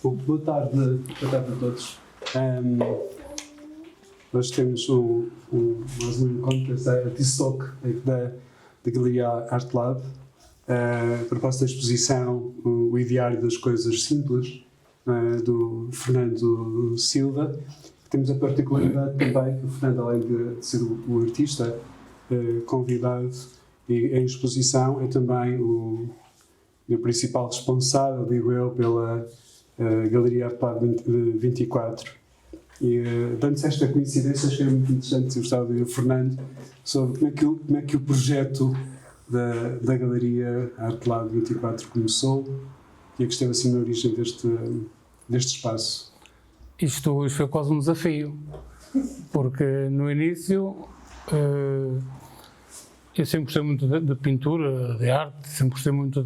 Boa tarde a todos. Nós temos mais um encontro, esse Artist Talk da Galeria Art Lab. A proposta da exposição, o Ideário das Coisas Simples, do Fernando Silva. Temos a particularidade também que o Fernando, além de ser o artista convidado e em exposição, é também o principal responsável, digo eu, pela Galeria Art Lab 24. E dando-se esta coincidência, achei muito interessante, eu gostava de ouvir o Fernando sobre como é que o projeto da Galeria Art Lab 24 começou e é que esteve assim na origem deste espaço. Isto foi quase um desafio, porque no início eu sempre gostei muito de pintura, de arte, sempre gostei muito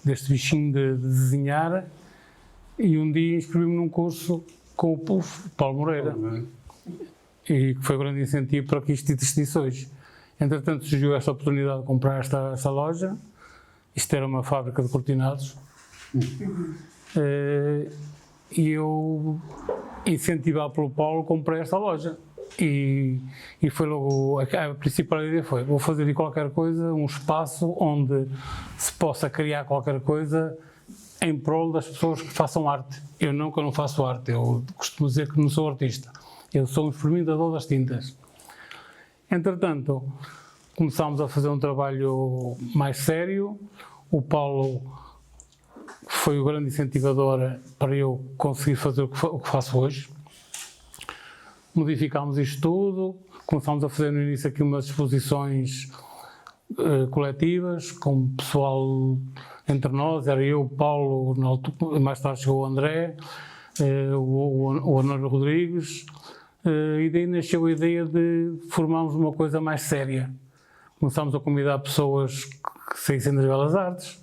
deste bichinho de desenhar, e um dia inscrevi-me num curso com o Paulo Moreira, e que foi um grande incentivo para que isto existisse hoje. Entretanto, surgiu esta oportunidade de comprar esta loja. Isto era uma fábrica de cortinados. E eu, incentivado pelo Paulo, comprei esta loja. E foi logo, a principal ideia foi, vou fazer de qualquer coisa um espaço onde se possa criar qualquer coisa em prol das pessoas que façam arte. Eu não faço arte, eu costumo dizer que não sou artista. Eu sou um experimentador das tintas. Entretanto, começámos a fazer um trabalho mais sério. O Paulo foi o grande incentivador para eu conseguir fazer o que faço hoje. Modificámos isto tudo, começámos a fazer no início aqui umas exposições coletivas, com pessoal entre nós, era eu, o Paulo, mais tarde chegou o André, o Honório Rodrigues, e daí nasceu a ideia de formarmos uma coisa mais séria. Começámos a convidar pessoas que saíssem das Belas Artes,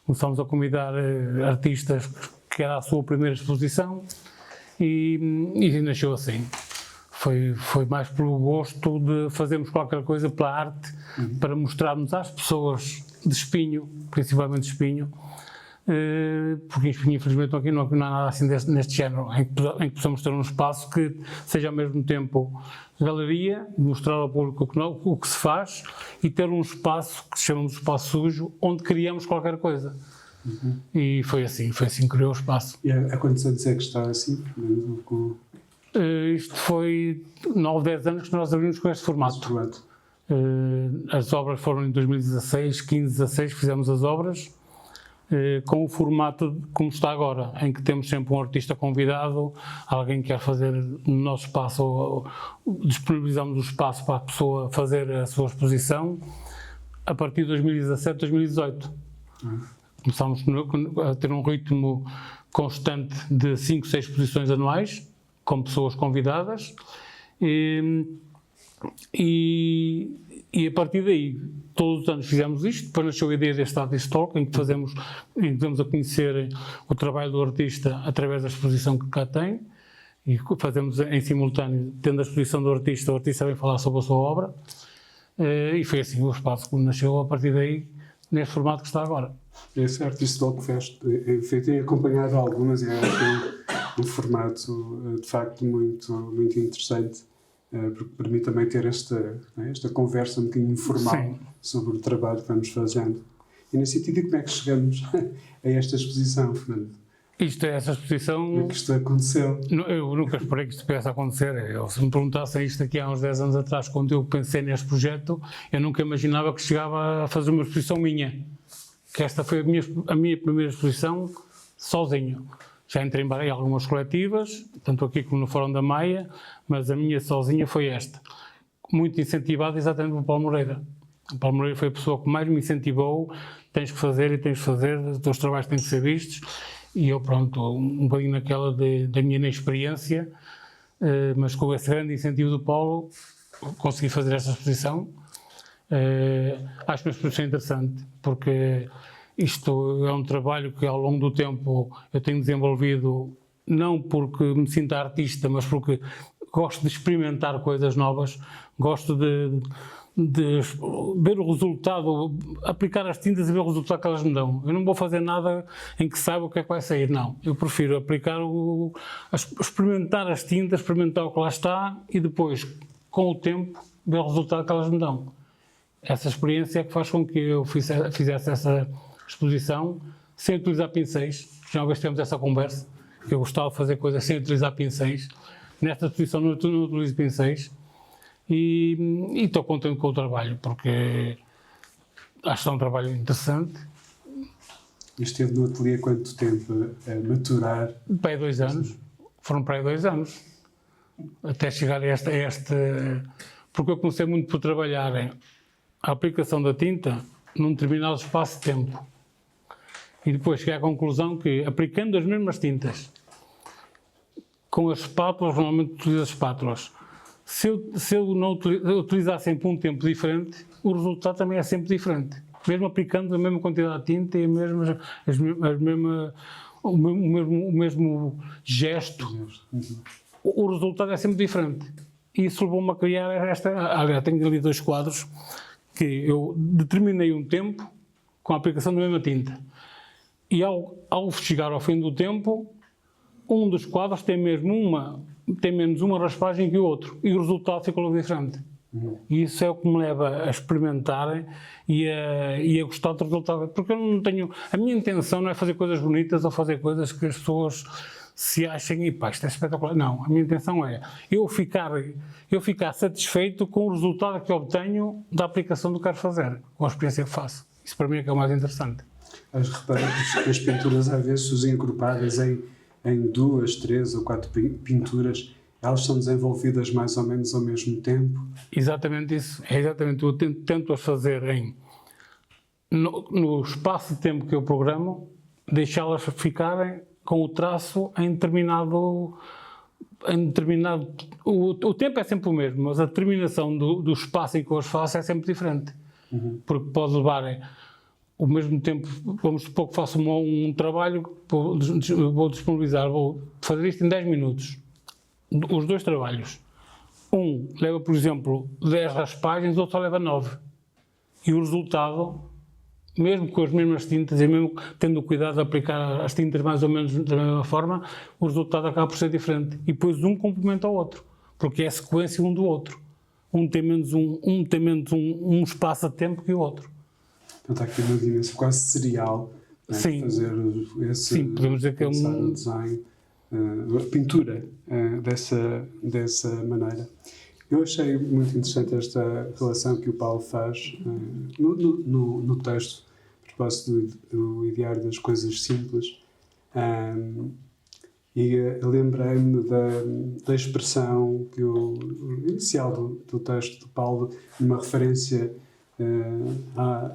começámos a convidar artistas que era a sua primeira exposição, e nasceu assim. Foi mais pelo gosto de fazermos qualquer coisa pela arte, para mostrarmos às pessoas de Espinho, principalmente de Espinho, porque em Espinho, infelizmente, aqui não há nada assim neste género, em que possamos ter um espaço que seja ao mesmo tempo galeria, mostrar ao público o que se faz, e ter um espaço que chamamos de espaço sujo, onde criamos qualquer coisa. E foi assim que criou o espaço. E há quantos anos é que está assim? Isto foi 9, 10 anos que nós abrimos com este formato. As obras foram em 2016, 15, 16, fizemos as obras com o formato como está agora, em que temos sempre um artista convidado, alguém que quer fazer no nosso espaço, disponibilizamos o espaço para a pessoa fazer a sua exposição, a partir de 2017, 2018. Começámos a ter um ritmo constante de 5, 6 exposições anuais, com pessoas convidadas, e a partir daí, todos os anos fizemos isto. Depois nasceu a ideia deste Artist Talk, em que damos a conhecer o trabalho do artista através da exposição que cá tem, e fazemos em simultâneo, tendo a exposição do artista, o artista vem falar sobre a sua obra, e foi assim o espaço que nasceu a partir daí, neste formato que está agora. Esse Artist Talk Fest, tenho acompanhado algumas, e acho um formato de facto muito, muito interessante, porque permite também ter esta conversa um bocadinho informal sobre o trabalho que vamos fazendo. E nesse sentido, como é que chegamos a esta exposição, Fernando? Essa exposição... Como é que isto aconteceu? Eu nunca esperei que isto pudesse acontecer. Se me perguntassem isto aqui há uns 10 anos atrás, quando eu pensei neste projeto, eu nunca imaginava que chegava a fazer uma exposição minha. Que esta foi a minha primeira exposição sozinho. Já entrei em algumas coletivas, tanto aqui como no Fórum da Maia, mas a minha sozinha foi esta. Muito incentivada exatamente pelo Paulo Moreira. O Paulo Moreira foi a pessoa que mais me incentivou, tens que fazer, os teus trabalhos têm que ser vistos, e eu, pronto, um bocadinho naquela da minha inexperiência, mas com esse grande incentivo do Paulo, consegui fazer esta exposição. Acho uma exposição interessante, porque isto é um trabalho que ao longo do tempo eu tenho desenvolvido, não porque me sinta artista, mas porque gosto de experimentar coisas novas, gosto de de ver o resultado, aplicar as tintas e ver o resultado que elas me dão. Eu não vou fazer nada em que saiba o que é que vai sair, não. Eu prefiro aplicar experimentar as tintas, experimentar o que lá está e depois, com o tempo, ver o resultado que elas me dão. Essa experiência é que faz com que eu fizesse essa exposição sem utilizar pincéis. Já uma vez tivemos essa conversa, que eu gostava de fazer coisas sem utilizar pincéis. Nesta exposição não utilizo pincéis. E estou contente com o trabalho, porque acho que é um trabalho interessante. E esteve no ateliê quanto tempo a maturar? Para aí 2 anos. Foram para aí 2 anos. Até chegar a este... Porque eu comecei muito por trabalhar a aplicação da tinta num determinado espaço de tempo. E depois cheguei à conclusão que, aplicando as mesmas tintas, com as espátulas, normalmente utilizo as espátulas, se eu não utilizar sempre um tempo diferente, o resultado também é sempre diferente. Mesmo aplicando a mesma quantidade de tinta e o mesmo gesto, o resultado é sempre diferente. E isso levou-me a criar aliás, tenho ali 2 quadros que eu determinei um tempo com a aplicação da mesma tinta. E ao chegar ao fim do tempo, um dos quadros tem menos uma raspagem que o outro e o resultado fica logo diferente. E isso é o que me leva a experimentar e a gostar do resultado. Porque eu não tenho... A minha intenção não é fazer coisas bonitas ou fazer coisas que as pessoas se achem e pá, isto é espetacular. Não, a minha intenção é eu ficar satisfeito com o resultado que obtenho da aplicação do que quero fazer, com a experiência que faço. Isso para mim é que é o mais interessante. As pinturas às vezes agrupadas em 2, 3 ou 4 pinturas, elas são desenvolvidas mais ou menos ao mesmo tempo? Exatamente isso. É exatamente. Eu tento-as fazer no espaço de tempo que eu programo, deixá-las ficarem com o traço em determinado... O tempo é sempre o mesmo, mas a determinação do espaço em que eu as faço é sempre diferente. Porque pode levar... Ao mesmo tempo, vamos supor que faço um trabalho, vou disponibilizar, vou fazer isto em 10 minutos. Os 2 trabalhos. Um leva, por exemplo, 10 raspagens, o outro só leva 9. E o resultado, mesmo com as mesmas tintas e mesmo tendo o cuidado de aplicar as tintas mais ou menos da mesma forma, o resultado acaba por ser diferente. E depois um complementa o outro, porque é a sequência um do outro. Um tem menos um espaço de tempo que o outro. Então está aqui uma dimensão quase serial, né? Sim. Fazer esse, sim, podemos dizer que é o design, a pintura dessa maneira. Eu achei muito interessante esta relação que o Paulo faz no texto, a propósito do idear das coisas simples, e lembrei-me da expressão inicial do texto do Paulo, uma referência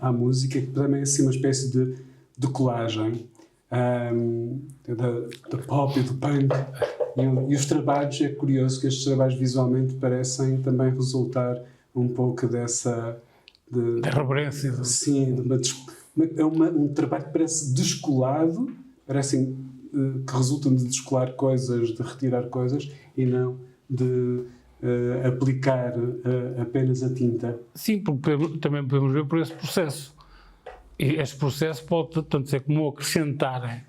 à música, que também é assim uma espécie de colagem da pop e do punk. E os trabalhos, é curioso que estes trabalhos visualmente parecem também resultar um pouco dessa... Da reverência. Sim, um trabalho que parece descolado, parecem que resultam de descolar coisas, de retirar coisas, e não de aplicar apenas a tinta. Sim, porque também podemos ver por esse processo. E este processo pode tanto ser como acrescentar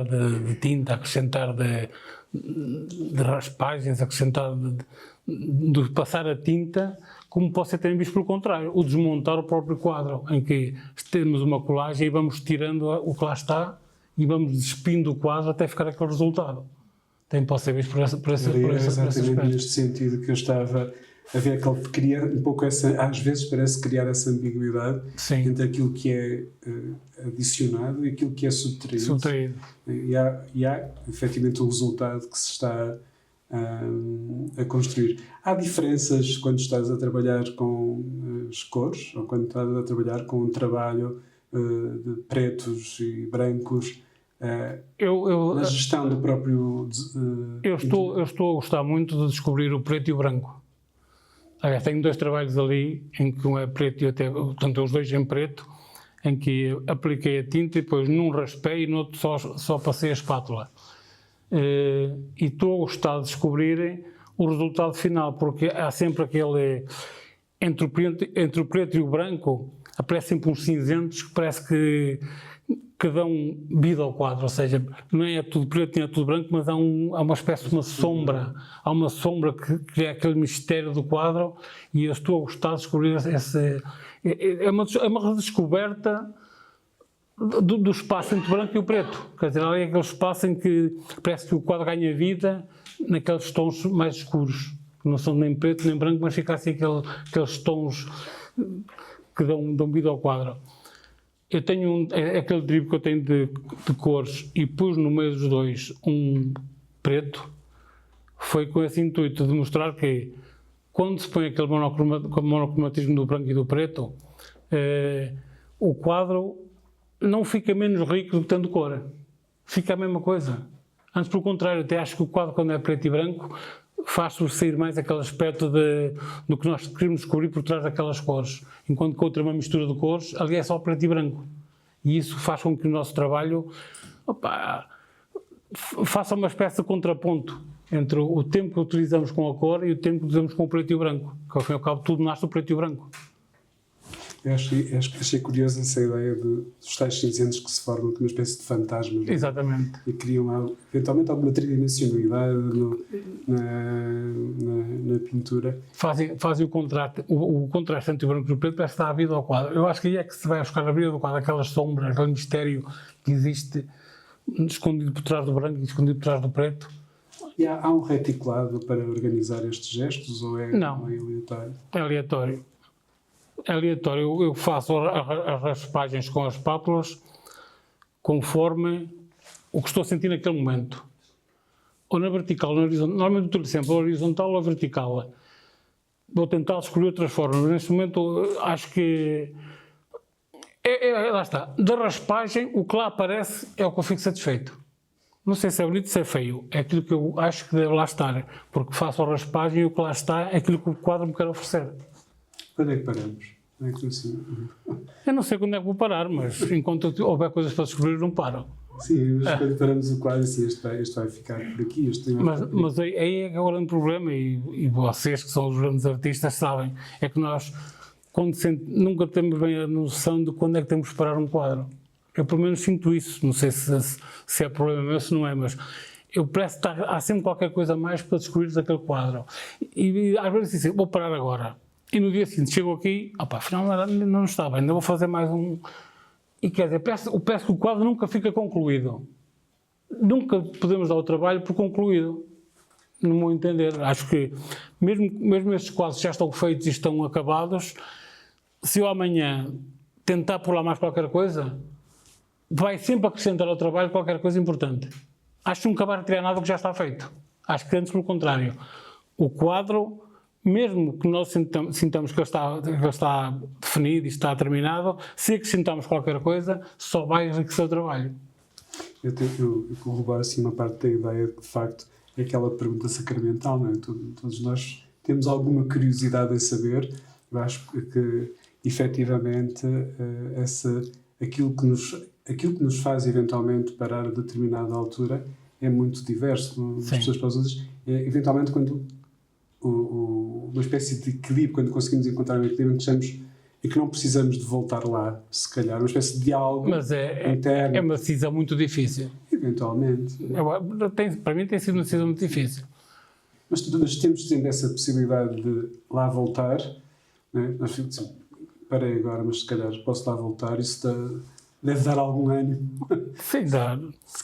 de tinta, acrescentar de raspagens, acrescentar de passar a tinta, como pode ser também visto pelo contrário, o desmontar o próprio quadro, em que temos uma colagem e vamos tirando o que lá está e vamos despindo o quadro até ficar aquele resultado. Também pode ser visto por esse exatamente neste sentido que eu estava a ver, que ele cria um pouco às vezes parece criar essa ambiguidade. Sim. Entre aquilo que é adicionado e aquilo que é subtraído. E há efetivamente o resultado que se está a construir. Há diferenças quando estás a trabalhar com as cores ou quando estás a trabalhar com um trabalho de pretos e brancos, na gestão do próprio... Eu estou a gostar muito de descobrir o preto e o branco. Aliás, tenho 2 trabalhos ali, em que um é preto e portanto, os 2 em preto, em que apliquei a tinta e depois num raspei e no outro só passei a espátula. E estou a gostar de descobrir o resultado final, porque há sempre entre o preto e o branco, aparecem sempre uns cinzentos que parece que dão vida ao quadro, ou seja, não é tudo preto nem é tudo branco, mas há uma espécie de uma sombra, há uma sombra que é aquele mistério do quadro, e eu estou a gostar de descobrir é uma redescoberta do espaço entre o branco e o preto, quer dizer, ali é aquele espaço em que parece que o quadro ganha vida naqueles tons mais escuros, que não são nem preto nem branco, mas fica assim aqueles tons que dão vida ao quadro. Eu tenho aquele drible que eu tenho de cores e pus no meio dos dois um preto, foi com esse intuito de mostrar que quando se põe aquele monocromatismo do branco e do preto, o quadro não fica menos rico do que tendo cor, fica a mesma coisa. Antes, pelo contrário, até acho que o quadro, quando é preto e branco, faz sobressair mais aquele aspecto do que nós queremos descobrir por trás daquelas cores. Enquanto que outra é uma mistura de cores, ali é só preto e branco. E isso faz com que o nosso trabalho faça uma espécie de contraponto entre o tempo que utilizamos com a cor e o tempo que utilizamos com o preto e o branco. Que ao fim e ao cabo tudo nasce do preto e o branco. Eu achei curiosa essa ideia dos tais cinzentos que se formam como uma espécie de fantasmas. Exatamente. E criam eventualmente alguma tridimensionalidade na pintura. Fazem o contraste entre o branco e o preto, parece que dá a vida ao quadro. Eu acho que aí é que se vai buscar a vida do quadro, aquelas sombras, aquele mistério que existe escondido por trás do branco e escondido por trás do preto. E há um reticulado para organizar estes gestos ou é aleatório? É aleatório. É aleatório. Eu faço as raspagens com as espátulas conforme o que estou a sentir naquele momento. Ou na vertical, ou na horizontal. Normalmente utilizo sempre a horizontal ou a vertical. Vou tentar escolher outras formas. Neste momento acho que lá está. Da raspagem, o que lá aparece é o que eu fico satisfeito. Não sei se é bonito ou se é feio. É aquilo que eu acho que deve lá estar. Porque faço a raspagem e o que lá está é aquilo que o quadro me quer oferecer. Quando é que paramos? Eu não sei quando é que vou parar, mas enquanto houver coisas para descobrir, não paro. Sim, mas quando paramos o quadro, assim, este vai ficar por aqui. Mas aí é que é o grande problema, e vocês que são os grandes artistas sabem, é que nós nunca temos bem a noção de quando é que temos que parar um quadro. Eu pelo menos sinto isso, não sei se é problema meu, se não é, mas eu parece que há sempre qualquer coisa a mais para descobrir daquele quadro. E às vezes assim, vou parar agora. E no dia seguinte chego aqui, afinal não está bem, ainda vou fazer mais um. E quer dizer, peço que o quadro nunca fica concluído. Nunca podemos dar o trabalho por concluído, no meu entender. Acho que mesmo estes quadros já estão feitos e estão acabados, se eu amanhã tentar por lá mais qualquer coisa, vai sempre acrescentar ao trabalho qualquer coisa importante. Acho que nunca vai retirar nada do que já está feito. Acho que antes, pelo contrário. O quadro, mesmo que nós sintamos que ele está definido e está terminado, se acrescentarmos qualquer coisa, só vai enriquecer o trabalho. Eu corroboro assim uma parte da ideia de facto, é aquela pergunta sacramental, não é? Todos nós temos alguma curiosidade em saber. Eu acho que, efetivamente, aquilo que nos faz eventualmente parar a determinada altura é muito diverso. As pessoas para as outras, eventualmente, quando uma espécie de equilíbrio, quando conseguimos encontrar um equilíbrio em que não precisamos de voltar lá, se calhar, uma espécie de diálogo interno. É uma decisão muito difícil. Eventualmente. Para mim tem sido uma decisão muito difícil. Mas temos sempre essa possibilidade de lá voltar, né? Nós ficamos assim, parei agora, mas se calhar posso lá voltar, isso deve dar algum ânimo. Sim,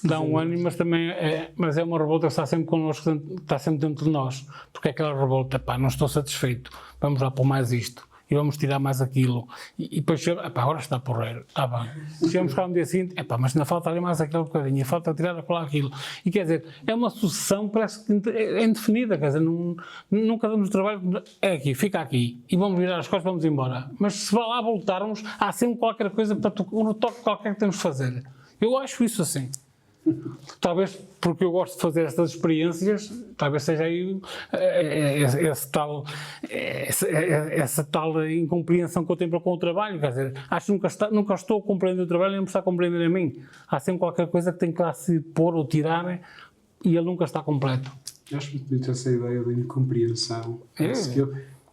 dá um ânimo, mas também mas é uma revolta que está sempre connosco, está sempre dentro de nós, porque é aquela revolta, não estou satisfeito, vamos lá pôr mais isto, e vamos tirar mais aquilo, e depois agora está porreiro, está bem. Chegamos cá no dia seguinte, mas ainda falta ali mais aquele bocadinho, falta tirar aquilo. E quer dizer, é uma sucessão, parece que é indefinida, quer dizer, nunca damos trabalho, é aqui, fica aqui, e vamos virar as costas, vamos embora. Mas se lá voltarmos, há sempre qualquer coisa para um toque qualquer que temos de fazer. Eu acho isso assim. Talvez porque eu gosto de fazer estas experiências, talvez seja aí essa tal incompreensão que eu tenho para com o trabalho, quer dizer, acho que nunca estou a compreender o trabalho, nem me está a compreender a mim. Há sempre qualquer coisa que tem que lá se pôr ou tirar e ele nunca está completo. Eu acho muito bonito essa ideia da incompreensão.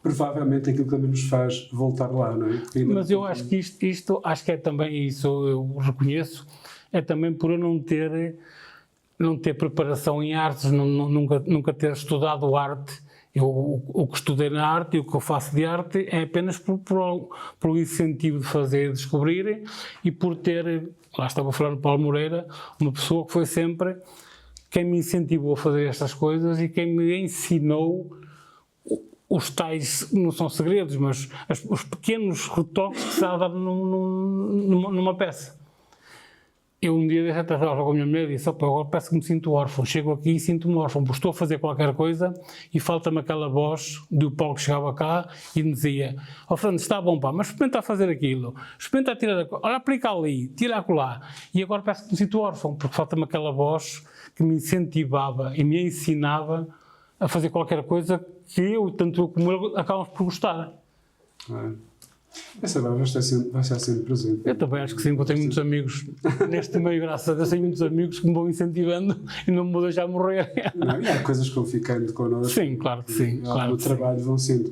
provavelmente aquilo que também nos faz voltar lá, não é? Mas eu acho que isto acho que é também isso, eu reconheço, é também por eu não ter preparação em artes, nunca ter estudado arte. O que estudei na arte e o que eu faço de arte é apenas pelo incentivo de fazer, descobrir, e por ter, lá estava a falar do Paulo Moreira, uma pessoa que foi sempre quem me incentivou a fazer estas coisas e quem me ensinou os tais, não são segredos, mas os pequenos retoques que se há a dar numa peça. Eu um dia deixei até falar com a minha mulher e disse: agora parece que me sinto órfão, chego aqui e sinto-me órfão, porque estou a fazer qualquer coisa e falta-me aquela voz do Paulo que chegava cá e me dizia: Fernando, está bom, pá, mas experimenta fazer aquilo, experimenta tirar, olha, aplica ali, tira acolá. E agora parece que me sinto órfão, porque falta-me aquela voz que me incentivava e me ensinava a fazer qualquer coisa que tanto eu como ele, acabamos por gostar. Essa vai estar sempre presente. Eu também acho que sim, porque eu tenho muitos amigos neste meio, graças a Deus, tenho muitos amigos que me vão incentivando e não me vão deixar morrer. Não, e há coisas que vão ficando connosco. Sim, claro que sim. Claro no trabalho vão sendo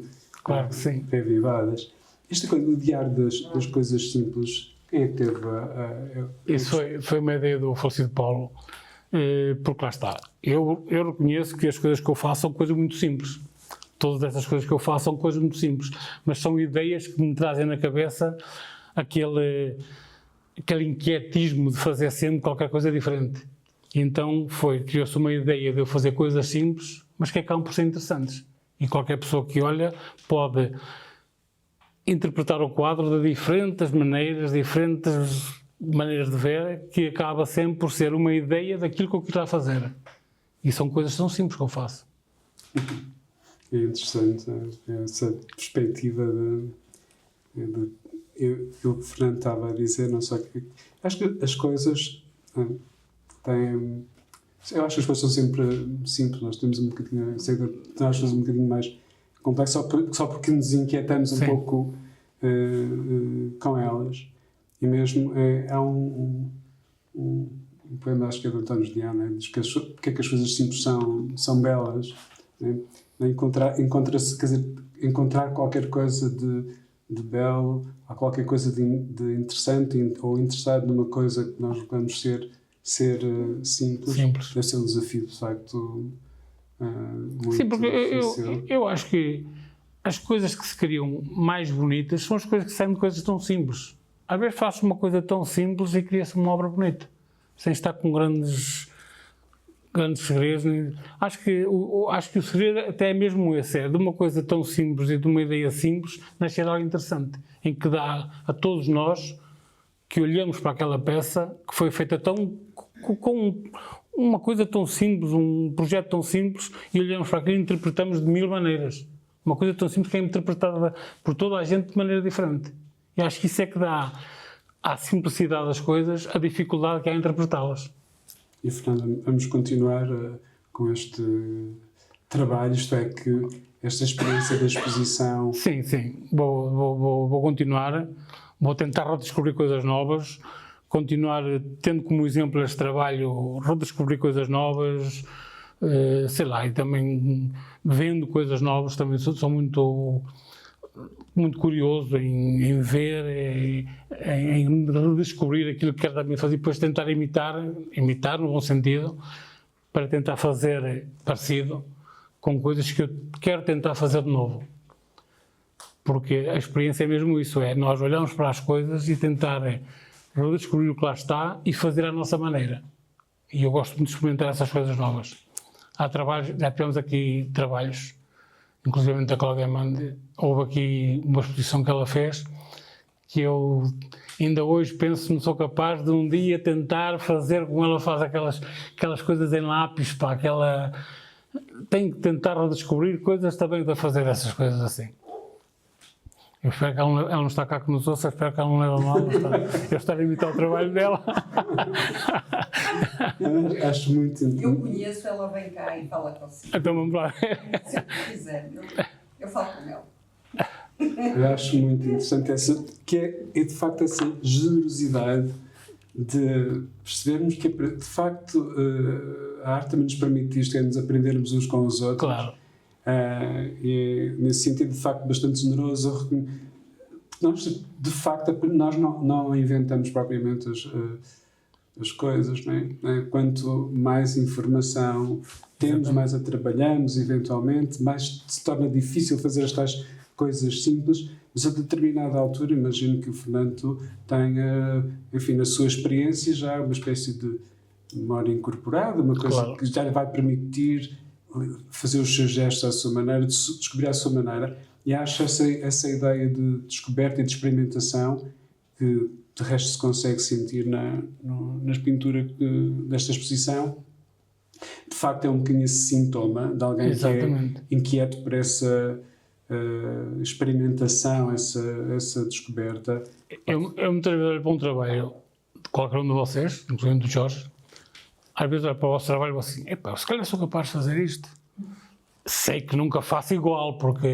revivadas. Esta coisa do diário das coisas simples, quem é que teve Isso foi uma ideia do falecido Paulo, porque lá está. Eu reconheço que as coisas que eu faço são coisas muito simples. Todas estas coisas que eu faço são coisas muito simples, mas são ideias que me trazem na cabeça aquele inquietismo de fazer sempre qualquer coisa diferente. E então criou-se uma ideia de eu fazer coisas simples, mas que acabam por ser interessantes. E qualquer pessoa que olha pode interpretar o quadro de diferentes maneiras de ver, que acaba sempre por ser uma ideia daquilo que eu quero fazer. E são coisas tão simples que eu faço. É interessante essa perspectiva o que o Fernando estava a dizer, não só que acho que as coisas têm. Eu acho que as coisas são sempre simples, nós temos um bocadinho, nós temos um bocadinho mais complexo só porque nos inquietamos um pouco com elas. E mesmo há um poema, acho que é do António Diá, né? Diz que porque é que as coisas simples são belas, né? Encontrar qualquer coisa de belo, ou qualquer coisa de interessante ou interessado numa coisa que nós vamos ser simples. Deve ser um desafio, de facto, muito difícil. Porque eu acho que as coisas que se criam mais bonitas são as coisas que saem de coisas tão simples. Às vezes faço uma coisa tão simples e cria-se uma obra bonita, sem estar com grandes segredos. Acho que o segredo até é mesmo esse, é de uma coisa tão simples e de uma ideia simples nascer algo interessante, em que dá a todos nós que olhamos para aquela peça que foi feita com uma coisa tão simples, um projeto tão simples, e olhamos para aquilo e interpretamos de mil maneiras. Uma coisa tão simples que é interpretada por toda a gente de maneira diferente. E acho que isso é que dá à simplicidade das coisas a dificuldade que há em interpretá-las. E, Fernando, vamos continuar com este trabalho, isto é, que esta experiência da exposição... Sim. Vou continuar. Vou tentar redescobrir coisas novas, continuar tendo como exemplo este trabalho, redescobrir coisas novas, sei lá, e também vendo coisas novas. Também sou muito curioso em ver, em redescobrir aquilo que quero também fazer, e depois tentar imitar no bom sentido, para tentar fazer parecido com coisas que eu quero tentar fazer de novo. Porque a experiência é mesmo isso, é nós olharmos para as coisas e tentar redescobrir o que lá está e fazer à nossa maneira. E eu gosto muito de experimentar essas coisas novas. Há trabalhos, já tivemos aqui trabalhos, inclusive a Cláudia Mande, houve aqui uma exposição que ela fez, que eu ainda hoje penso que não sou capaz de um dia tentar fazer como ela faz aquelas coisas em lápis, pá, tenho que tentar redescobrir coisas também para fazer essas coisas assim. Eu espero que ela não está cá que nos ouça, espero que ela não leve a mal eu estar a imitar o trabalho dela. Acho muito interessante. Eu conheço, ela vem cá e fala consigo. Então vamos lá. Se quiser, eu falo com ela. Eu acho muito interessante que é de facto essa generosidade de percebermos que de facto a arte também nos permite isto, é nos aprendermos uns com os outros. Claro. E nesse sentido, de facto, bastante generoso. Nós, de facto, nós não inventamos propriamente as coisas, não é? Quanto mais informação temos, mais a trabalhamos, eventualmente, mais se torna difícil fazer as tais coisas simples, mas a determinada altura, imagino que o Fernando tenha, enfim, na sua experiência já uma espécie de memória incorporada, uma coisa que já lhe vai permitir fazer os seus gestos à sua maneira, descobrir à sua maneira, e acho essa ideia de descoberta e de experimentação que de resto se consegue sentir nas pinturas desta exposição. De facto é um bocadinho esse sintoma de alguém Exatamente. que é inquieto por essa experimentação, essa descoberta. Eu muitas vezes olho para um trabalho de qualquer um de vocês, incluindo do Jorge, às vezes olho para o vosso trabalho e vou assim, epá, se calhar sou capaz de fazer isto. Sei que nunca faço igual, porque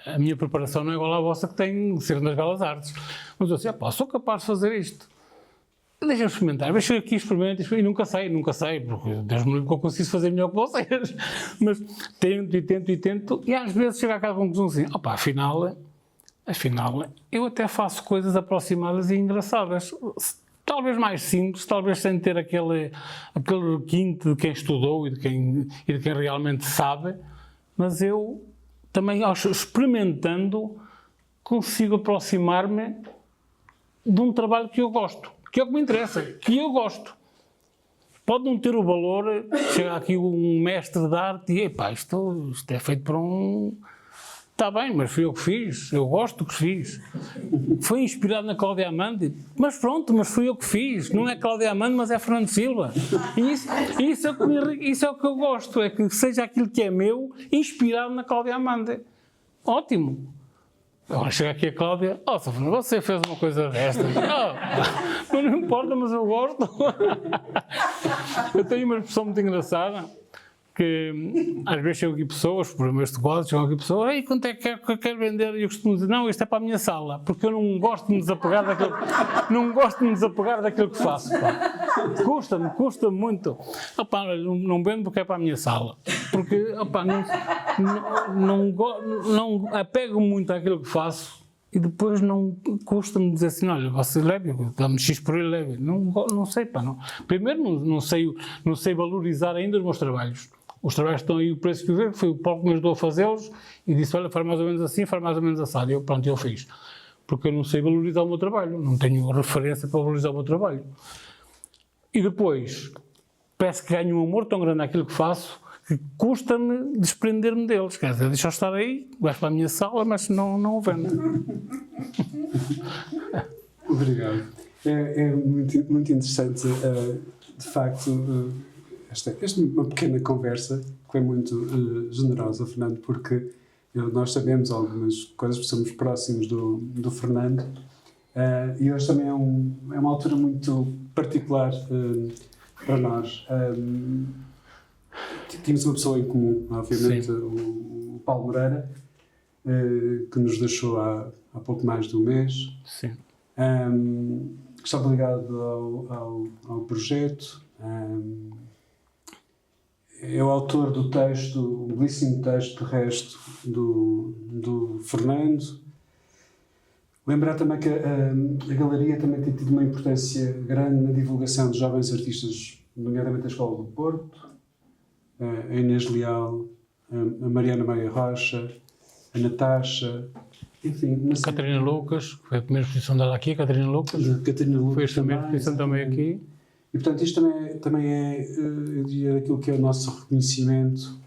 a minha preparação não é igual à vossa que tem de ser nas Belas Artes. Mas eu sei, sou capaz de fazer isto. Deixa-me experimentar, vejo aqui, experimento, e nunca sei, porque Deus me livre que eu consigo fazer melhor que vocês. Mas tento, e às vezes chego àquela conclusão assim, afinal, eu até faço coisas aproximadas e engraçadas. Talvez mais simples, talvez sem ter aquele requinte de quem estudou e de quem realmente sabe, mas eu também, experimentando, consigo aproximar-me de um trabalho que eu gosto, que é o que me interessa, que eu gosto. Pode não ter o valor, chega aqui um mestre de arte e, isto é feito por um... Está bem, mas fui eu que fiz, eu gosto do que fiz. Foi inspirado na Cláudia Amandi, mas fui eu que fiz. Não é Cláudia Amandi, mas é Fernando Silva. E isso é o que eu gosto, é que seja aquilo que é meu, inspirado na Cláudia Amandi. Ótimo. Agora chega aqui a Cláudia, Fernando, você fez uma coisa desta. Não importa, mas eu gosto. Eu tenho uma expressão muito engraçada, que às vezes chegam aqui pessoas, por meus quadros, chegam aqui pessoas, ei, quanto é que quero vender? E eu costumo dizer, não, isto é para a minha sala, porque eu não gosto de me desapegar daquilo que faço. Custa muito. Não vendo porque é para a minha sala. Porque, não apego muito àquilo que faço e depois não custa-me dizer assim, olha, você leve, dá-me X por ele, leve. Não sei, Primeiro, não sei valorizar ainda os meus trabalhos. Os trabalhos estão aí, o preço que eu vi, foi o Paulo que me ajudou a fazê-los e disse, olha, faz mais ou menos assim, faz mais ou menos assado. E eu fiz. Porque eu não sei valorizar o meu trabalho, não tenho referência para valorizar o meu trabalho. E depois, parece que ganho um amor tão grande àquilo que faço, que custa-me desprender-me deles. Quer dizer, deixa eu estar aí, vais para a minha sala, mas não o vendo. Obrigado. É muito, muito interessante, de facto, esta uma pequena conversa que foi muito generosa, Fernando, porque nós sabemos algumas coisas, porque somos próximos do Fernando, e hoje também é uma altura muito particular para nós. Tínhamos uma pessoa em comum, obviamente, o Paulo Moreira, que nos deixou há pouco mais de um mês. Sim. Que estava ligado ao projeto. É o autor do texto, um belíssimo texto, de resto, do Fernando. Lembrar também que a Galeria também tem tido uma importância grande na divulgação de jovens artistas, nomeadamente a Escola do Porto, a Inês Leal, a Mariana Maia Rocha, a Natasha, enfim... A Catarina Lucas, foi a primeira exposição dela aqui, a Catarina Lucas. Foi a primeira exposição também aqui. E, portanto, isto também é, eu diria, aquilo que é o nosso reconhecimento,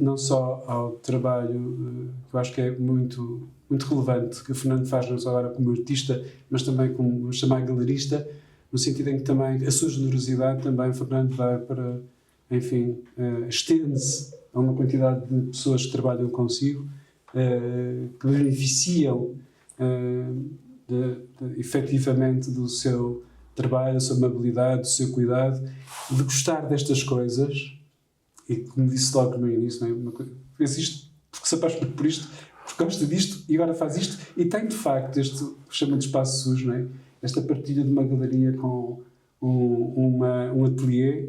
não só ao trabalho, que eu acho que é muito, muito relevante, que o Fernando faz não só agora como artista, mas também como chamar galerista, no sentido em que também a sua generosidade também, Fernando, vai para, enfim, estende-se a uma quantidade de pessoas que trabalham consigo, que beneficiam efetivamente do seu trabalho, da sua amabilidade, do seu cuidado, de gostar destas coisas, e como disse logo no início, não é? Fez isto porque se apaixona por isto, porque gosta disto e agora faz isto, e tem de facto este que chama de espaço sujo, não é? Esta partilha de uma galeria com um ateliê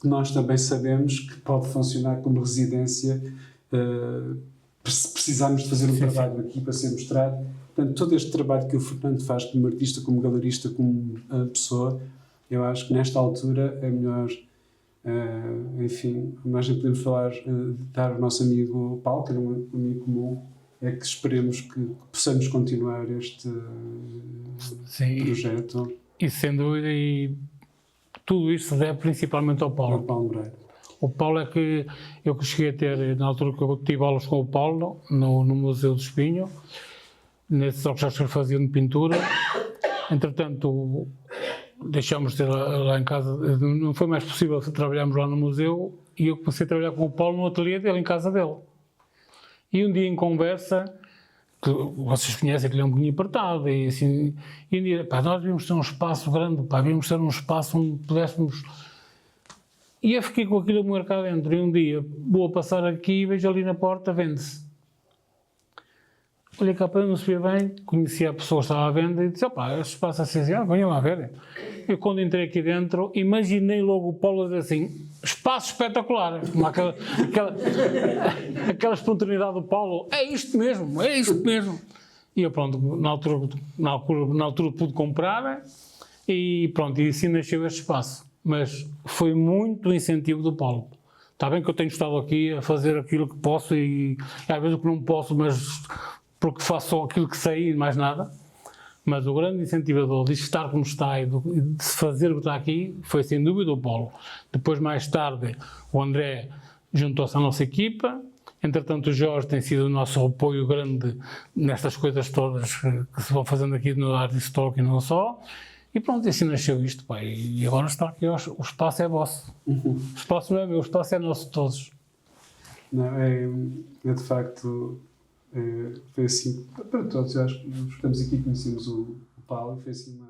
que nós também sabemos que pode funcionar como residência precisarmos de fazer um trabalho aqui para ser mostrado. Portanto, todo este trabalho que o Fernando faz como artista, como galerista, como pessoa, eu acho que nesta altura é melhor, enfim, a imagem que podemos falar, dar ao nosso amigo Paulo, que é um amigo comum, é que esperemos que possamos continuar este projeto. E sem dúvida, e tudo isto se deve principalmente ao Paulo. Ao Paulo Moreira. O Paulo é que eu cheguei a ter, na altura que eu tive aulas com o Paulo, no Museu do Espinho, nesses workshops que ele fazia de pintura. Entretanto, deixámos de ter lá em casa, não foi mais possível trabalharmos lá no museu, e eu comecei a trabalhar com o Paulo no ateliê dele, em casa dele. E um dia em conversa, que vocês conhecem que ele é um bocadinho apertado, e assim, e um dia, pá, nós devíamos ter um espaço grande, pá, devíamos ter um espaço onde pudéssemos... E eu fiquei com aquilo a moer cá dentro, e um dia vou passar aqui e vejo ali na porta, vende-se. Olhei cá para ele, não se via bem, conhecia a pessoa que estava à venda e disse, opá, este espaço assim, venham lá ver. Eu quando entrei aqui dentro, imaginei logo o Paulo a dizer assim, espaço espetacular, como aquela espontaneidade do Paulo, é isto mesmo. E eu pronto, na altura pude comprar e pronto, e assim nasceu este espaço. Mas foi muito incentivo do Paulo. Está bem que eu tenho estado aqui a fazer aquilo que posso e às vezes o que não posso, mas porque faço só aquilo que sei e mais nada. Mas o grande incentivador de estar como está e de se fazer o que está aqui foi sem dúvida o Paulo. Depois, mais tarde, o André juntou-se à nossa equipa. Entretanto, o Jorge tem sido o nosso apoio grande nestas coisas todas que se vão fazendo aqui no Art Stock e não só. E pronto, assim nasceu isto, pá, e agora está aqui, o espaço é vosso. O espaço não é meu, o espaço é nosso de todos. Não, é de facto, foi assim, para todos, eu acho que estamos aqui, conhecemos o Paulo, foi assim uma